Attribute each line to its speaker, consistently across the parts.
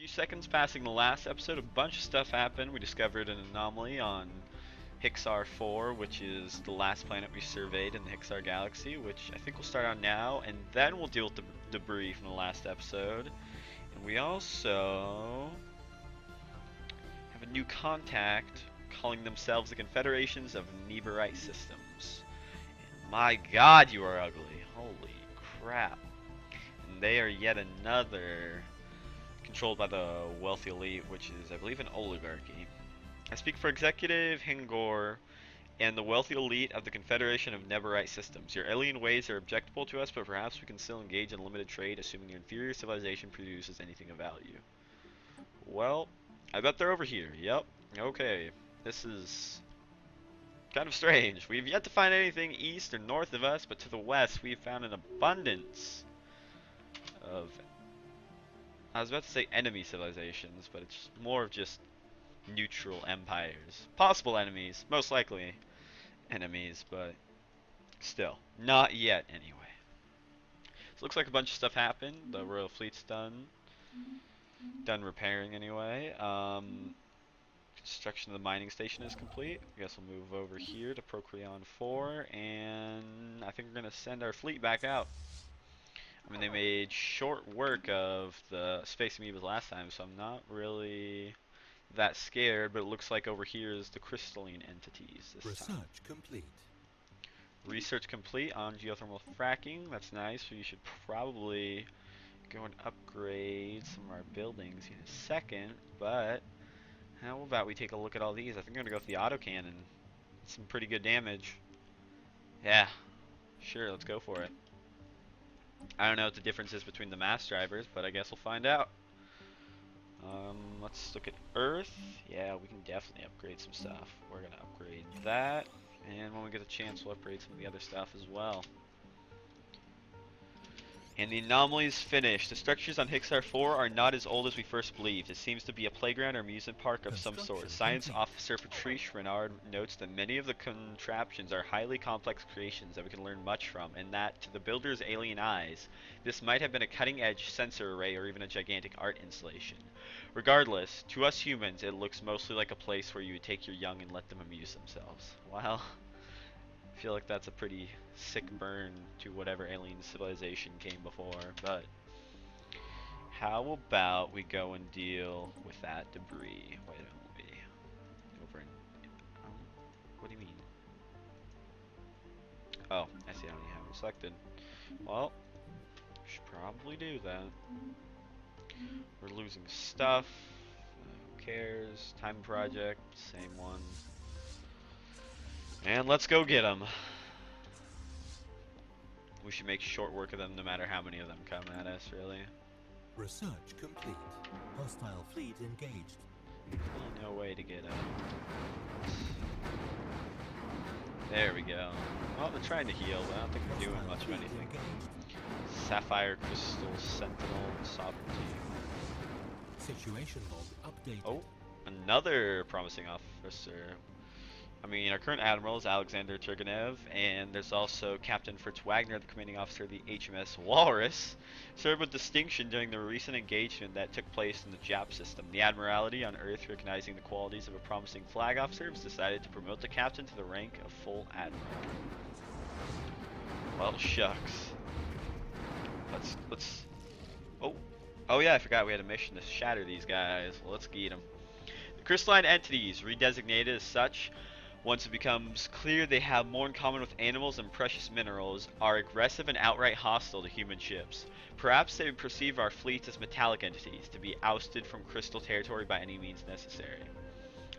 Speaker 1: Few seconds passing the last episode, a bunch of stuff happened. We discovered an anomaly on Hixar 4, which is the last planet we surveyed in the Hixar galaxy, which I think we'll start on now, and then we'll deal with the debris from the last episode. And we also have a new contact calling themselves the Confederations of Neberite Systems. And my god, you are ugly. Holy crap. And they are yet another controlled by the wealthy elite, which is, I believe, an oligarchy. I speak for Executive Hingor and the wealthy elite of the Confederation of Neberite Systems. Your alien ways are objectable to us, but perhaps we can still engage in limited trade, assuming your inferior civilization produces anything of value. Well, I bet they're over here. Yep. Okay. This is kind of strange. We've yet to find anything east or north of us, but to the west we've found an abundance of, I was about to say enemy civilizations, but it's more of just neutral empires. Possible enemies, most likely enemies, but still, not yet anyway. So it looks like a bunch of stuff happened. The Royal Fleet's done repairing anyway. Construction of the mining station is complete. I guess we'll move over here to Procreon 4, and I think we're gonna send our fleet back out. I mean, they made short work of the space amoebas last time, so I'm not really that scared, but it looks like over here is the crystalline entities this time.
Speaker 2: Research complete.
Speaker 1: Research complete on geothermal fracking. That's nice. So you should probably go and upgrade some of our buildings in a second, but how about we take a look at all these? I think I'm going to go with the autocannon. Some pretty good damage. Yeah, sure, let's go for it. I don't know what the difference is between the mass drivers, but I guess we'll find out. Let's look at Earth. Yeah, we can definitely upgrade some stuff. We're going to upgrade that, and when we get a chance, we'll upgrade some of the other stuff as well. And the anomaly is finished. The structures on Hixar 4 are not as old as we first believed. It seems to be a playground or amusement park of some sort. Science Officer Patrice Renard notes that many of the contraptions are highly complex creations that we can learn much from, and that, to the builder's alien eyes, this might have been a cutting-edge sensor array or even a gigantic art installation. Regardless, to us humans, it looks mostly like a place where you would take your young and let them amuse themselves. Well, I feel like that's a pretty sick burn to whatever alien civilization came before, but how about we go and deal with that debris? Why don't we? Over in, what do you mean? Oh, I see, I don't even have it selected. Well, we should probably do that. We're losing stuff. Who cares? Time project, same one. And let's go get them. We should make short work of them no matter how many of them come at us, really.
Speaker 2: Research complete. Hostile fleet engaged.
Speaker 1: No way to get out. There we go. Well, they're trying to heal, but I don't think they're doing much of anything. Sapphire, Crystal, Sentinel, Sovereignty.
Speaker 2: Situation log updated.
Speaker 1: Oh, another promising officer. I mean, our current admiral is Alexander Turgenev, and there's also Captain Fritz Wagner, the commanding officer of the HMS Walrus, served with distinction during the recent engagement that took place in the JAP system. The Admiralty on Earth, recognizing the qualities of a promising flag officer, has decided to promote the captain to the rank of full admiral. Well, shucks. Let's. Oh yeah, I forgot we had a mission to shatter these guys. Well, let's get them. The crystalline entities, redesignated as such, once it becomes clear they have more in common with animals and precious minerals, are aggressive and outright hostile to human ships. Perhaps they perceive our fleets as metallic entities, to be ousted from crystal territory by any means necessary.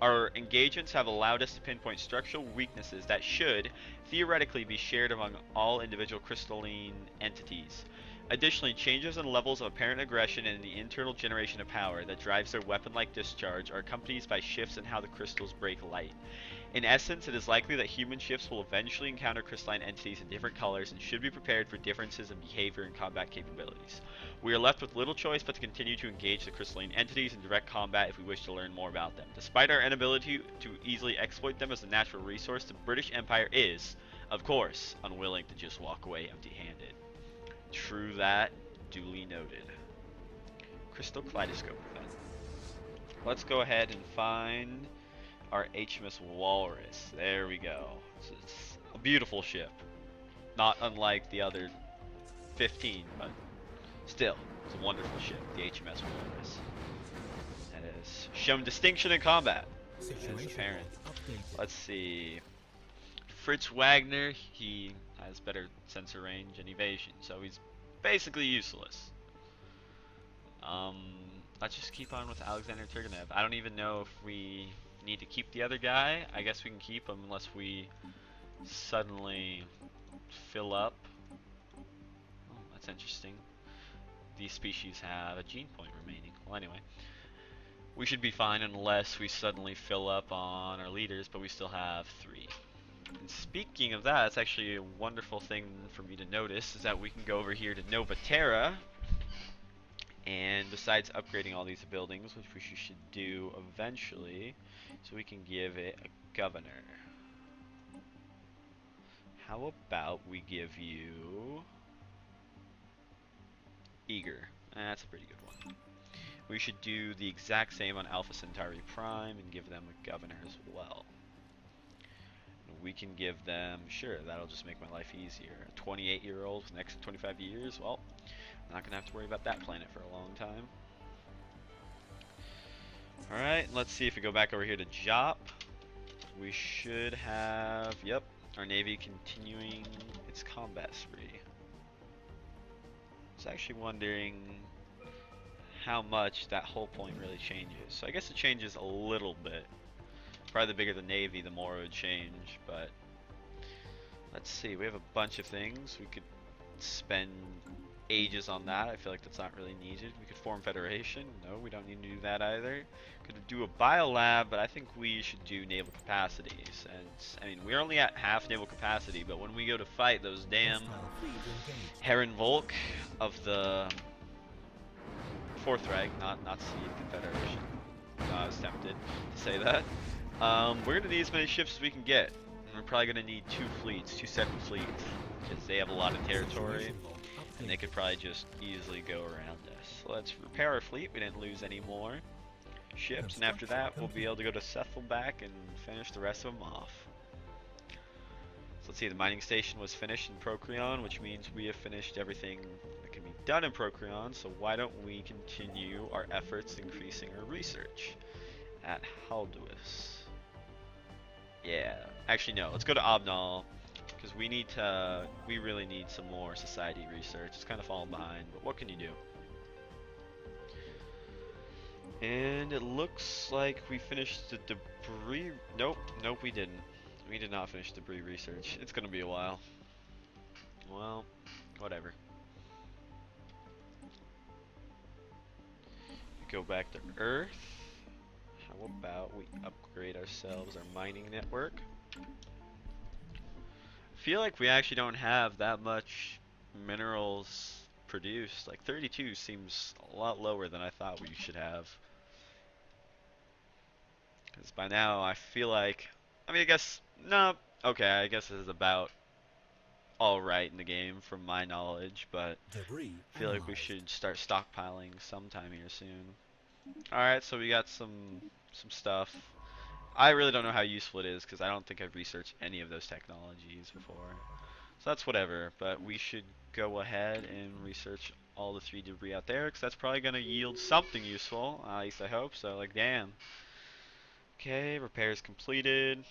Speaker 1: Our engagements have allowed us to pinpoint structural weaknesses that should, theoretically, be shared among all individual crystalline entities. Additionally, changes in levels of apparent aggression and the internal generation of power that drives their weapon-like discharge are accompanied by shifts in how the crystals break light. In essence, it is likely that human ships will eventually encounter crystalline entities in different colors and should be prepared for differences in behavior and combat capabilities. We are left with little choice but to continue to engage the crystalline entities in direct combat if we wish to learn more about them. Despite our inability to easily exploit them as a natural resource, the British Empire is, of course, unwilling to just walk away empty-handed. True that, duly noted. Crystal Kaleidoscope event. let's go ahead and find our HMS Walrus. There we go. It's a beautiful ship. Not unlike the other 15, but still, it's a wonderful ship, the HMS Walrus. That has shown distinction in combat. It's apparent. Let's see. Fritz Wagner, he has better sensor range and evasion, so he's basically useless. Um, let's just keep on with Alexander Turgenev. I don't even know if we need to keep the other guy. I guess we can keep him unless we suddenly fill up. Oh, that's interesting. These species have a gene point remaining. Well, anyway, we should be fine unless we suddenly fill up on our leaders, but we still have 3. And speaking of that, it's actually a wonderful thing for me to notice is that we can go over here to Nova Terra, and besides upgrading all these buildings, which we should do eventually, so we can give it a governor. How about we give you Eager? That's a pretty good one. We should do the exact same on Alpha Centauri Prime and give them a governor as well. We can give them, sure, that'll just make my life easier. A 28-year-old for the next 25 years, well, I'm not going to have to worry about that planet for a long time. Alright, let's see if we go back over here to Jop. We should have, yep, our Navy continuing its combat spree. I was actually wondering how much that whole point really changes. So I guess it changes a little bit. Probably the bigger the Navy, the more it would change, but let's see, we have a bunch of things. We could spend ages on that. I feel like that's not really needed. We could form Federation. No, we don't need to do that either. Could do a biolab, but I think we should do naval capacities. And I mean, we're only at half naval capacity, but when we go to fight those damn Heron Volk of the Fourth Reich, not Seed Confederation. I was tempted to say that. We're gonna need as many ships as we can get. And we're probably gonna need 2 fleets, 2 separate fleets, because they have a lot of territory, and they could probably just easily go around us. So let's repair our fleet. We didn't lose any more ships, and after that we'll be able to go to Sethelback and finish the rest of them off. So let's see, the mining station was finished in Procreon, which means we have finished everything that can be done in Procreon, so why don't we continue our efforts increasing our research at Halduis. Yeah, actually no, let's go to Obnal, because we really need some more society research. It's kind of falling behind, but what can you do? And it looks like we finished the debris. Nope, we didn't. We did not finish debris research. It's gonna be a while. Well, whatever. Go back to Earth. How about we upgrade ourselves our mining network? I feel like we actually don't have that much minerals produced. Like 32 seems a lot lower than I thought we should have. Because by now I feel like, I mean, I guess, no, okay, I guess this is about alright in the game from my knowledge, but I feel like we should start stockpiling sometime here soon. Alright, so we got some stuff. I really don't know how useful it is because I don't think I've researched any of those technologies before. So that's whatever, but we should go ahead and research all the 3 debris out there because that's probably going to yield something useful. At least I hope so. Like, damn. Okay, repairs completed.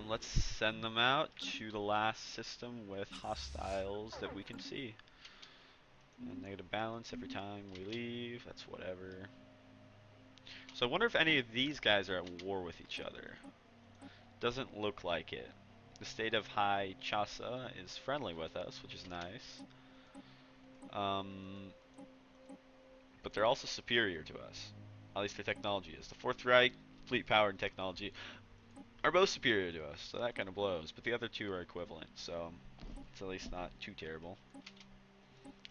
Speaker 1: Let's send them out to the last system with hostiles that we can see. And negative balance every time we leave. That's whatever. So I wonder if any of these guys are at war with each other. Doesn't look like it. The state of High Chasa is friendly with us, which is nice. But they're also superior to us. At least their technology is. The Fourth Reich, fleet power, and technology are both superior to us, so that kind of blows. But the other 2 are equivalent, so it's at least not too terrible.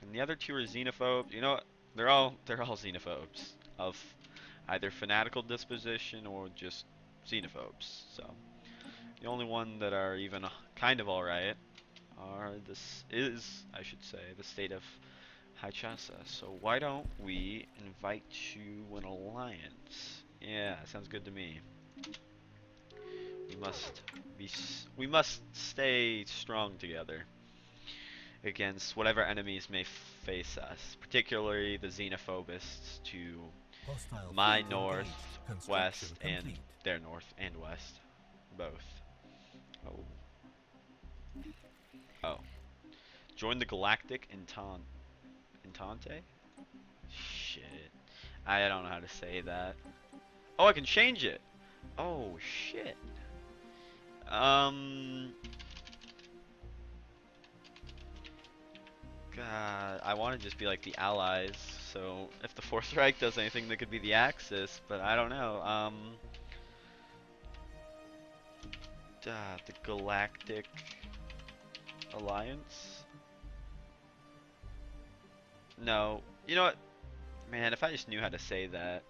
Speaker 1: And the other 2 are xenophobes. You know what? They're all xenophobes of either fanatical disposition or just xenophobes. So the only one that are even kind of alright are I should say, the state of Hi Chasa. So why don't we invite you an alliance? Yeah, sounds good to me. We must we must stay strong together against whatever enemies may face us, particularly the xenophobists to
Speaker 2: Hostile
Speaker 1: my
Speaker 2: fleet
Speaker 1: north,
Speaker 2: engaged. Construction
Speaker 1: west, and
Speaker 2: complete.
Speaker 1: their north and west. Both. Oh. Oh. Join the Galactic Entente? Shit. I don't know how to say that. Oh, I can change it. Oh, shit. Um. God, I want to just be like the Allies. So if the Fourth Reich does anything, they could be the Axis. But I don't know. The Galactic Alliance. No. You know what? Man, if I just knew how to say that,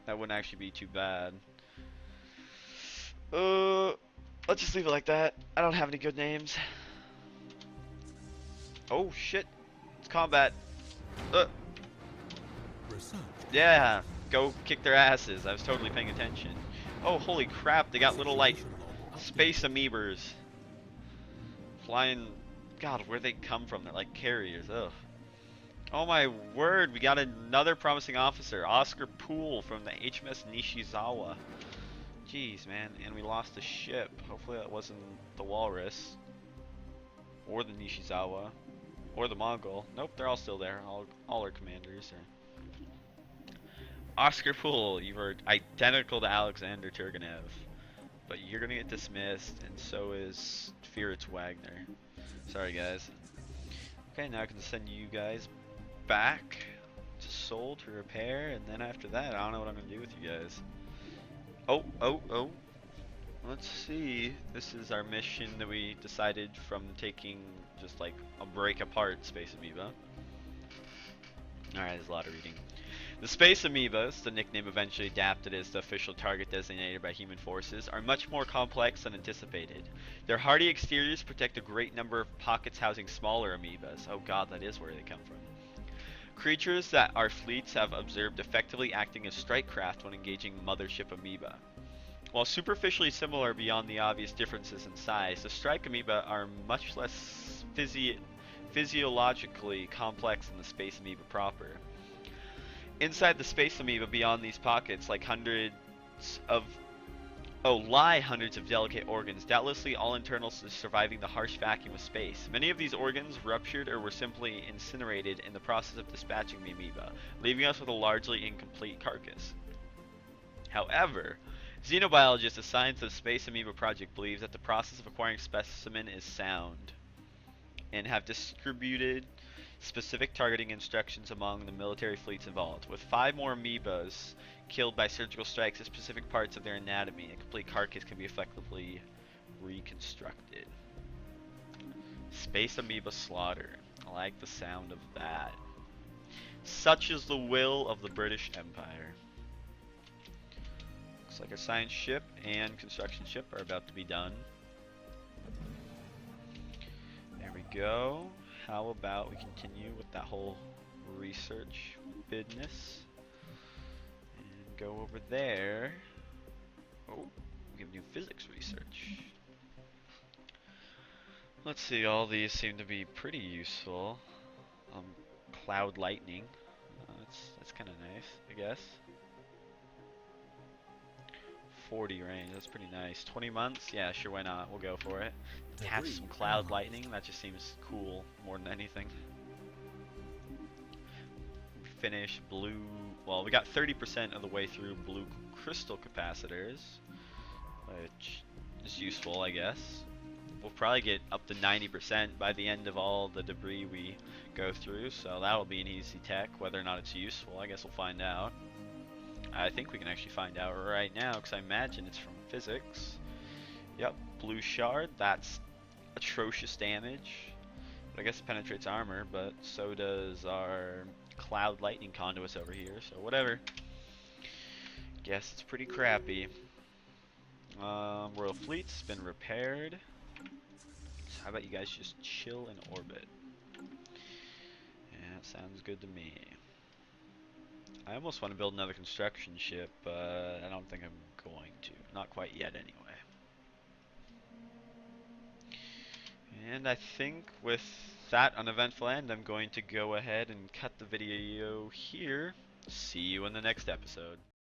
Speaker 1: that wouldn't actually be too bad. Uh, let's just leave it like that. I don't have any good names. Oh shit! It's combat.
Speaker 2: Research.
Speaker 1: Yeah, go kick their asses. I was totally paying attention. Oh, holy crap! They got little like
Speaker 2: Situation log
Speaker 1: space
Speaker 2: updated.
Speaker 1: amoebas flying. God, where they come from? They're like carriers. Ugh. Oh my word! We got another promising officer, Oscar Poole from the HMS Nishizawa. Jeez, man, and we lost a ship. Hopefully that wasn't the Walrus or the Nishizawa. Or the Mongol. Nope, they're all still there. All our commanders are. Oscar Poole, you were identical to Alexander Turgenev. But you're gonna get dismissed, and so is Fritz Wagner. Sorry, guys. Okay, now I can send you guys back to Seoul to repair, and then after that, I don't know what I'm gonna do with you guys. Oh. Let's see. This is our mission that we decided from taking just like a break apart Space Amoeba. Alright, there's a lot of reading. The Space Amoebas, the nickname eventually adapted as the official target designated by human forces, are much more complex than anticipated. Their hardy exteriors protect a great number of pockets housing smaller amoebas. Oh god, that is where they come from. Creatures that our fleets have observed effectively acting as strike craft when engaging mothership amoeba. While superficially similar beyond the obvious differences in size, the strike amoeba are much less physiologically complex than the space amoeba proper. Inside the space amoeba, beyond these pockets, lie hundreds of delicate organs, doubtlessly all internal to surviving the harsh vacuum of space. Many of these organs ruptured or were simply incinerated in the process of dispatching the amoeba, leaving us with a largely incomplete carcass. However, Xenobiologists assigned to the Space Amoeba Project believes that the process of acquiring specimen is sound, and have distributed specific targeting instructions among the military fleets involved. With 5 more amoebas killed by surgical strikes at specific parts of their anatomy, a complete carcass can be effectively reconstructed. Space Amoeba Slaughter. I like the sound of that. Such is the will of the British Empire. Looks like our science ship and construction ship are about to be done. There we go. How about we continue with that whole research business and go over there. Oh, we have new physics research. Let's see, all these seem to be pretty useful. Cloud lightning. That's kind of nice, I guess. 40 range, that's pretty nice. 20 months? Yeah, sure, why not? We'll go for it. Attach some cloud lightning, that just seems cool more than anything. Finish blue, well, we got 30% of the way through blue crystal capacitors, which is useful, I guess. We'll probably get up to 90% by the end of all the debris we go through, so that'll be an easy tech. Whether or not it's useful, I guess we'll find out. I think we can actually find out right now, because I imagine it's from physics. Yep, blue shard, that's atrocious damage. But I guess it penetrates armor, but so does our cloud lightning conduits over here, so whatever. Guess it's pretty crappy. Royal Fleet's been repaired. So how about you guys just chill in orbit? Yeah, Sounds good to me. I almost want to build another construction ship, but I don't think I'm going to. Not quite yet, anyway. And I think with that uneventful end, I'm going to go ahead and cut the video here. See you in the next episode.